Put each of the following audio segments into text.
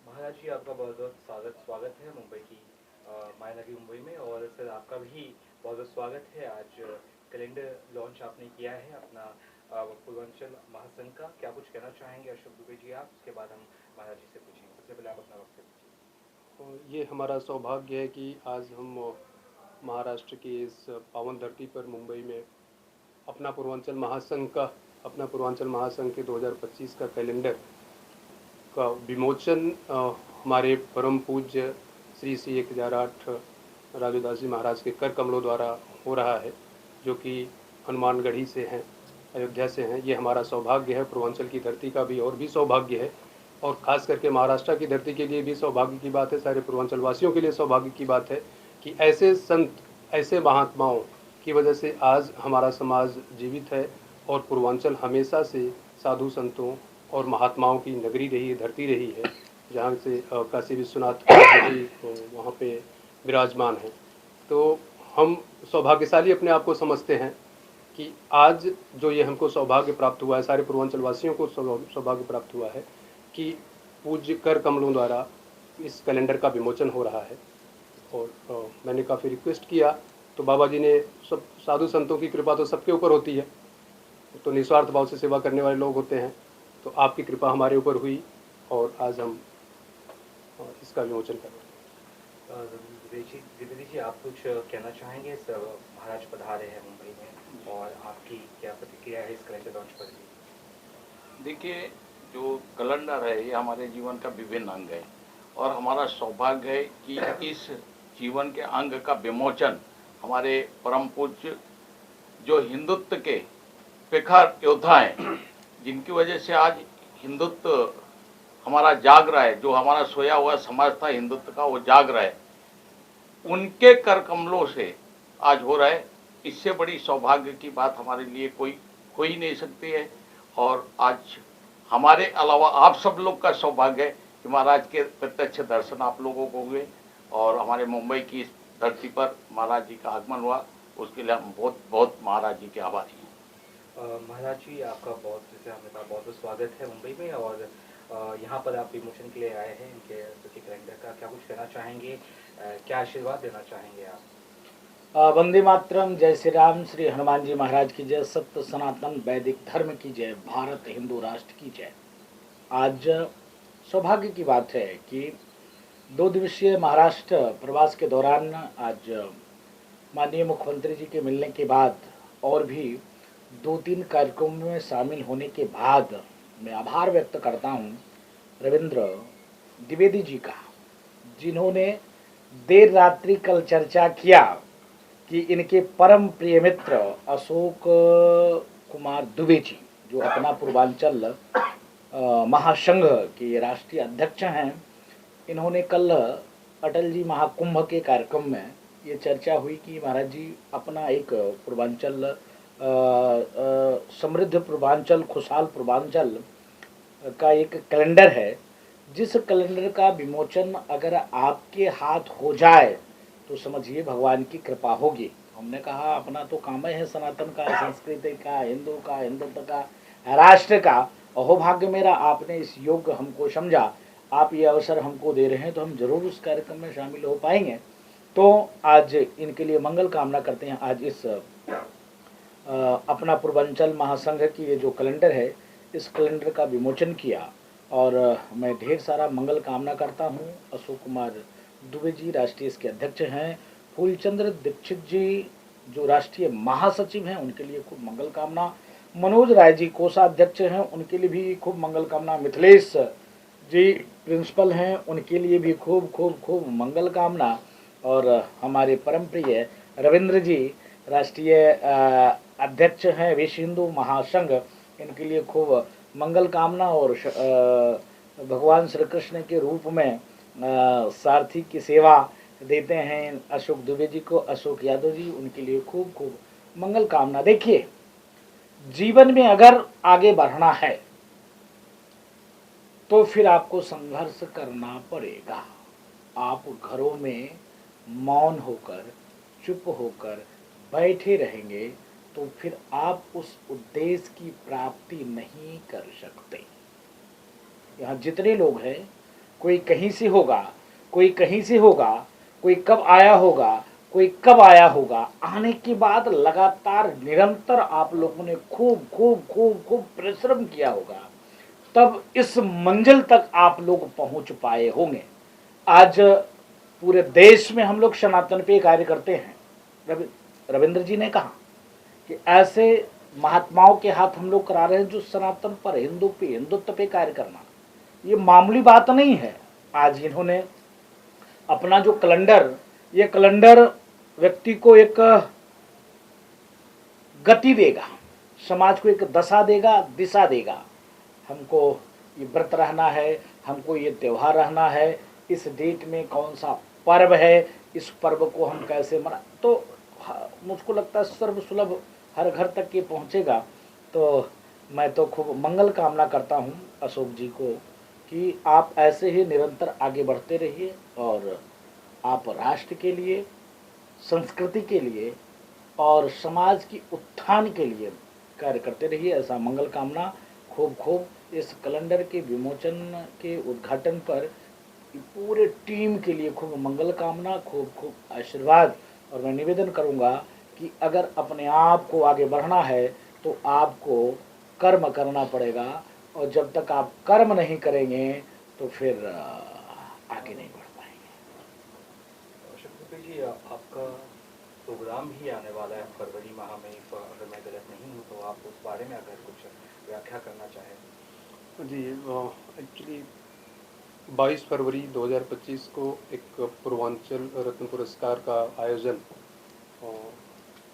महाराज जी, आपका बहुत बहुत स्वागत है मुंबई की मायनगरी मुंबई में। और सर आपका भी बहुत बहुत स्वागत है। आज कैलेंडर लॉन्च आपने किया है अपना पूर्वांचल महासंघ का। क्या कुछ कहना चाहेंगे अशोक दुबे जी आप? उसके बाद हम महाराज जी से पूछेंगे। सबसे पहले आप अपना वक्त दीजिए। ये हमारा सौभाग्य है कि आज हम महाराष्ट्र की इस पावन धरती पर मुंबई में अपना पूर्वांचल महासंघ के 2025 का कैलेंडर का विमोचन हमारे परम पूज्य श्री 1008 राजूदास जी महाराज के कर कमलों द्वारा हो रहा है, जो कि हनुमानगढ़ी से हैं, अयोध्या से हैं। ये हमारा सौभाग्य है, पूर्वांचल की धरती का भी और भी सौभाग्य है, और ख़ास करके महाराष्ट्र की धरती के लिए भी सौभाग्य की बात है, सारे पूर्वांचल वासियों के लिए सौभाग्य की बात है कि ऐसे संत, ऐसे महात्माओं की वजह से आज हमारा समाज जीवित है। और पूर्वांचल हमेशा से साधु संतों और महात्माओं की नगरी रही है, धरती रही है, जहाँ से काशी विश्वनाथ जी वहाँ पे विराजमान है। तो हम सौभाग्यशाली अपने आप को समझते हैं कि आज जो ये हमको सौभाग्य प्राप्त हुआ है, सारे पूर्वांचल वासियों को सौभाग्य प्राप्त हुआ है कि पूज्य कर कमलों द्वारा इस कैलेंडर का विमोचन हो रहा है। और मैंने काफ़ी रिक्वेस्ट किया तो बाबा जी ने, सब साधु संतों की कृपा तो सबके ऊपर होती है, तो निस्वार्थ भाव से सेवा करने वाले लोग होते हैं, तो आपकी कृपा हमारे ऊपर हुई और आज हम इसका विमोचन कर रहे हैं। द्विवेदी जी, आप कुछ कहना चाहेंगे? सर महाराज पधारे हैं मुंबई में, और आपकी क्या प्रतिक्रिया है इस कैलेंडर लॉन्च पर? देखिए, जो कैलेंडर है ये हमारे जीवन का विभिन्न अंग है, और हमारा सौभाग्य है कि इस जीवन के अंग का विमोचन हमारे परम पूज्य जो हिंदुत्व के प्रखर योद्धा हैं, जिनकी वजह से आज हिंदुत्व हमारा जाग रहा है, जो हमारा सोया हुआ समाज था हिंदुत्व का वो जाग रहा है, उनके कर कमलों से आज हो रहा है। इससे बड़ी सौभाग्य की बात हमारे लिए कोई हो ही नहीं सकती है। और आज हमारे अलावा आप सब लोग का सौभाग्य है कि महाराज के प्रत्यक्ष दर्शन आप लोगों को हुए, और हमारे मुंबई की इस धरती पर महाराज जी का आगमन हुआ, उसके लिए हम बहुत बहुत महाराज जी के आभारी हैं। महाराज जी, आपका बहुत, जैसे हमने कहा, बहुत बहुत स्वागत है मुंबई में। और यहाँ पर आप विमोचन के लिए आए हैं इनके प्रति कैलेंडर का। क्या कुछ कहना चाहेंगे? क्या आशीर्वाद देना चाहेंगे आप? वंदे मातरम, जय श्री राम, श्री हनुमान जी महाराज की जय, सत्य सनातन वैदिक धर्म की जय, भारत हिंदू राष्ट्र की जय। आज सौभाग्य की बात है कि 2 दिवसीय महाराष्ट्र प्रवास के दौरान आज माननीय मुख्यमंत्री जी के मिलने के बाद और भी 2-3 कार्यक्रमों में शामिल होने के बाद मैं आभार व्यक्त करता हूं रविंद्र द्विवेदी जी का, जिन्होंने देर रात्रि कल चर्चा किया कि इनके परम प्रिय मित्र अशोक कुमार दुबे जी, जो अपना पूर्वांचल महासंघ के राष्ट्रीय अध्यक्ष हैं, इन्होंने कल अटल जी महाकुंभ के कार्यक्रम में ये चर्चा हुई कि महाराज जी अपना एक पूर्वांचल समृद्ध पूर्वांचल, खुशहाल पूर्वांचल का एक कैलेंडर है, जिस कैलेंडर का विमोचन अगर आपके हाथ हो जाए तो समझिए भगवान की कृपा होगी। हमने कहा अपना तो काम है सनातन का, संस्कृति का, हिंदू का, हिंदुत्व का, राष्ट्र का। अहोभाग्य मेरा आपने इस योग हमको समझा, आप ये अवसर हमको दे रहे हैं, तो हम जरूर उस कार्यक्रम में शामिल हो पाएंगे। तो आज इनके लिए मंगल कामना करते हैं। आज इस अपना पूर्वांचल महासंघ की ये जो कैलेंडर है, इस कैलेंडर का विमोचन किया, और मैं ढेर सारा मंगल कामना करता हूँ। अशोक कुमार दुबे जी राष्ट्रीय इसके अध्यक्ष हैं, फूलचंद्र दीक्षित जी जो राष्ट्रीय महासचिव हैं, उनके लिए खूब मंगल कामना, मनोज राय जी कोषाध्यक्ष हैं, उनके लिए भी खूब मंगल कामना, मिथिलेश जी प्रिंसिपल हैं, उनके लिए भी खूब खूब खूब मंगल कामना, और हमारे परम प्रिय रविंद्र जी राष्ट्रीय अध्यक्ष हैं विश्व हिंदू महासंघ, इनके लिए खूब मंगल कामना। और भगवान श्री कृष्ण के रूप में सारथी की सेवा देते हैं अशोक दुबे जी को, अशोक यादव जी, उनके लिए खूब खूब मंगल कामना। देखिए, जीवन में अगर आगे बढ़ना है तो फिर आपको संघर्ष करना पड़ेगा। आप घरों में मौन होकर, चुप होकर बैठे रहेंगे तो फिर आप उस उद्देश्य की प्राप्ति नहीं कर सकते। यहाँ जितने लोग हैं, कोई कहीं से होगा, कोई कहीं से होगा, कोई कब आया होगा, कोई कब आया होगा, आने के बाद लगातार निरंतर आप लोगों ने खूब खूब खूब खूब परिश्रम किया होगा, तब इस मंजिल तक आप लोग पहुंच पाए होंगे। आज पूरे देश में हम लोग सनातन पे कार्य करते हैं। रविंद्र जी ने कहा कि ऐसे महात्माओं के हाथ हम लोग करा रहे हैं जो सनातन पर, हिंदू पे, हिंदुत्व पे कार्य करना, ये मामूली बात नहीं है। आज इन्होंने अपना जो कैलेंडर, ये कैलेंडर व्यक्ति को एक गति देगा, समाज को एक दशा देगा, दिशा देगा। हमको ये व्रत रहना है, हमको ये त्यौहार रहना है, इस डेट में कौन सा पर्व है, इस पर्व को हम कैसे मना, तो मुझको लगता है सर्वसुलभ हर घर तक ये पहुंचेगा। तो मैं तो खूब मंगल कामना करता हूं अशोक जी को कि आप ऐसे ही निरंतर आगे बढ़ते रहिए और आप राष्ट्र के लिए, संस्कृति के लिए और समाज की उत्थान के लिए कार्य करते रहिए, ऐसा मंगल कामना। खूब खूब इस कैलेंडर के विमोचन के उद्घाटन पर पूरे टीम के लिए खूब मंगल कामना, खूब खूब आशीर्वाद। और मैं निवेदन करूंगा कि अगर अपने आप को आगे बढ़ना है तो आपको कर्म करना पड़ेगा, और जब तक आप कर्म नहीं करेंगे तो फिर आगे नहीं बढ़ पाएंगे। अशोक दुबे जी, आपका प्रोग्राम भी आने वाला है फरवरी माह में, अगर मैं गलत नहीं हूँ, तो आप उस बारे में अगर कुछ व्याख्या करना चाहें। जी, एक्चुअली 22 फरवरी 2025 को एक पूर्वांचल रत्न पुरस्कार का आयोजन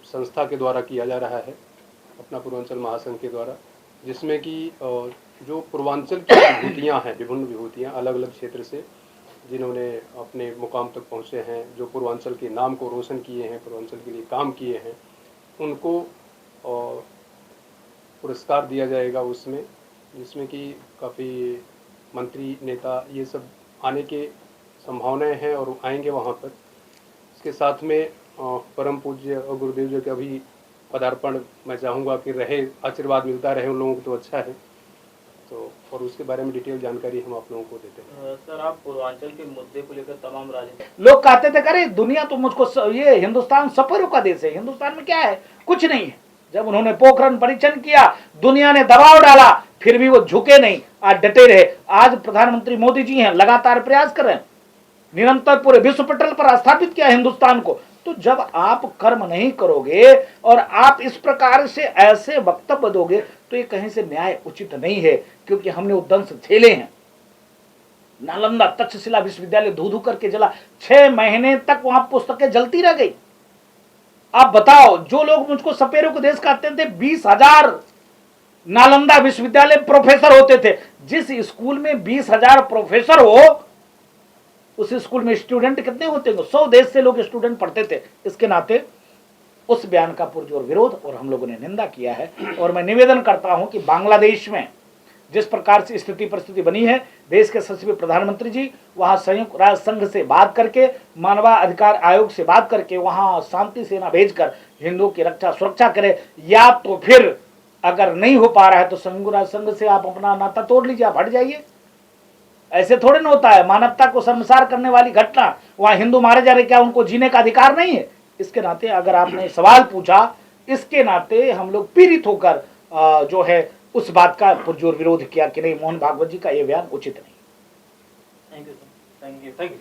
संस्था के द्वारा किया जा रहा है, अपना पूर्वांचल महासंघ के द्वारा, जिसमें कि जो पूर्वांचल की विभूतियाँ हैं, विभिन्न विभूतियाँ अलग अलग क्षेत्र से जिन्होंने अपने मुकाम तक पहुँचे हैं, जो पूर्वांचल के नाम को रोशन किए हैं, पूर्वांचल के लिए काम किए हैं, उनको पुरस्कार दिया जाएगा उसमें, जिसमें कि काफ़ी मंत्री, नेता ये सब आने के संभावनाएं हैं और आएंगे वहाँ पर। इसके साथ में परम पूज्य गुरुदेव जी का भी पदार्पण मैं चाहूँगा कि रहे, आशीर्वाद मिलता रहे उन लोगों को तो अच्छा है। तो और उसके बारे में डिटेल जानकारी हम आप लोगों को देते हैं। सर, आप पूर्वांचल के मुद्दे को लेकर तमाम राजनीतिक लोग कहते थे अरे दुनिया तो मुझको, ये हिंदुस्तान सफरों का देश है, हिंदुस्तान में क्या है, कुछ नहीं है। जब उन्होंने पोखरण परीक्षण किया, दुनिया ने दबाव डाला, फिर भी वो झुके नहीं, आज डटे रहे। आज प्रधानमंत्री मोदी जी हैं, लगातार प्रयास कर रहे हैं, निरंतर पूरे विश्व पटल पर स्थापित किया हिंदुस्तान को। तो जब आप कर्म नहीं करोगे और आप इस प्रकार से ऐसे वक्तव्य दोगे तो ये कहीं से न्याय उचित नहीं है, क्योंकि हमने उद्दंश झेले हैं। नालंदा तक्षशिला विश्वविद्यालय धू धू करके जला, 6 महीने तक वहां पुस्तकें जलती रह गई। आप बताओ, जो लोग मुझको सपेरों को देश कहते थे, 20,000 नालंदा विश्वविद्यालय प्रोफेसर होते थे। जिस स्कूल में 20,000 प्रोफेसर हो, उस स्कूल में स्टूडेंट कितने होते हैं? 100 देश से लोग स्टूडेंट पढ़ते थे। इसके नाते उस बयान का पुरजोर विरोध और हम लोगों ने निंदा किया है। और मैं निवेदन करता हूं कि बांग्लादेश में जिस प्रकार से स्थिति परिस्थिति बनी है, देश के यशस्वी प्रधानमंत्री जी वहां संयुक्त राष्ट्र संघ से बात करके, मानवाधिकार आयोग से बात करके वहां शांति सेना भेजकर हिंदुओं की रक्षा सुरक्षा करें, या तो फिर अगर नहीं हो पा रहा है तो संयुक्त राष्ट्र संघ से आप अपना नाता तोड़ लीजिए, आप हट जाइए। ऐसे थोड़े ना होता है। मानवता को शर्मसार करने वाली घटना, वहां हिंदू मारे जा रहे, क्या उनको जीने का अधिकार नहीं है? इसके नाते अगर आपने सवाल पूछा, इसके नाते हम लोग पीड़ित होकर जो है उस बात का पुरजोर विरोध किया कि नहीं, मोहन भागवत जी का यह बयान उचित नहीं। Thank you sir, thank you.